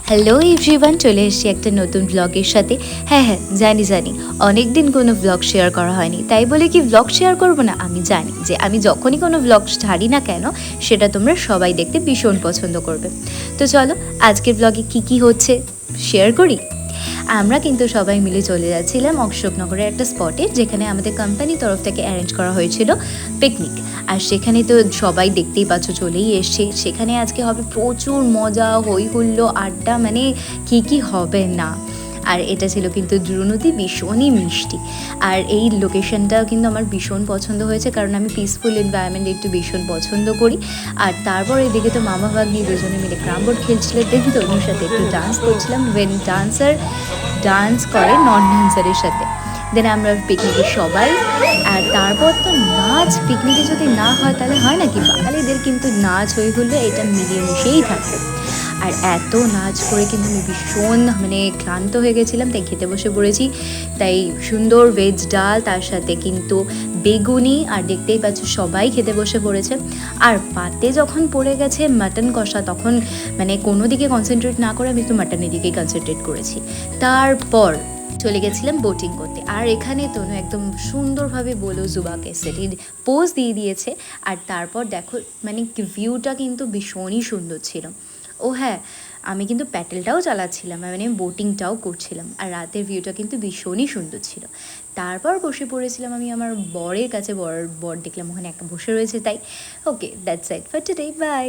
Hello everyone, চলে এসেছি একটা নতুন ব্লগের সাথে। হ্যাঁ, জানি অনেক দিন কোনো ব্লগ শেয়ার করা হয়নি, তাই বলে কি ব্লগ শেয়ার করব না? আমি জানি যে আমি যখনই কোনো ব্লগ ছাড়ি না কেন সেটা তোমরা সবাই দেখতে ভীষণ পছন্দ করবে। তো চলো আজকের ব্লগে কি হচ্ছে শেয়ার করি। আমরা কিন্তু সবাই মিলে চলে যাচ্ছিলাম অশোকনগরের একটা স্পটে, যেখানে আমাদের কোম্পানির তরফ থেকে অ্যারেঞ্জ করা হয়েছিল পিকনিক। আর সেখানে তো সবাই দেখতেই পাচ্ছ চলেই এসছে। সেখানে আজকে হবে প্রচুর মজা, হই হুল্লো, আড্ডা, মানে কি হবে না। আর এটা ছিল কিন্তু দ্রুনদী, ভীষণই মিষ্টি। আর এই লোকেশনটাও কিন্তু আমার ভীষণ পছন্দ হয়েছে, কারণ আমি পিসফুল এনভায়রনমেন্ট একটু ভীষণ পছন্দ করি। আর তারপর এদিকে তো মামা ভাগ্নি দুজনে মিলে ক্রাম বোর্ড খেলছিল, দেন তনুর সাথে একটু ডান্স করছিলাম। ওয়েন ডান্স করে নন ডান্সারের সাথে, দেন আমরা পিকনিকে সবাই। আর তারপর তো নাচ, পিকনিকে যদি না হয় তাহলে হয় নাকি? বাঙালিদের কিন্তু নাচ হয়ে হলে এটা মিলিয়ে মিশেই থাকবে। আর এত নাচ করে কিন্তু আমি ভীষণ ক্লান্ত হয়ে গেছিলাম, তাই খেতে বসে পড়েছি। তাই সুন্দর ভেজ ডাল, তার সাথে কিন্তু বেগুনি, আর দেখতেই পাচ্ছ সবাই খেতে বসে পড়েছে। আর পাতে যখন পড়ে গেছে মাটন কষা, তখন কোনো দিকে কনসেন্ট্রেট না করে আমি তো মাটনের দিকেই কনসেন্ট্রেট করেছি। তারপর চলে গেছিলাম বোটিং করতে। আর এখানে তনু একদম সুন্দরভাবে বলো জুবাকে সেটির পোজ দিয়ে দিয়েছে। আর তারপর দেখো ভিউটা কিন্তু ভীষণই সুন্দর ছিল। ও হ্যাঁ, আমি কিন্তু প্যাডেলটাও চালাচ্ছিলাম, বোটিংটাও করছিলাম। আর রাতের ভিউটা কিন্তু ভীষণই সুন্দর ছিল। তারপর বসে পড়েছিলাম আমি আমার বরের কাছে। বর দেখলাম ওখানে একটা বসে রয়েছে, তাই okay that's it for today, by.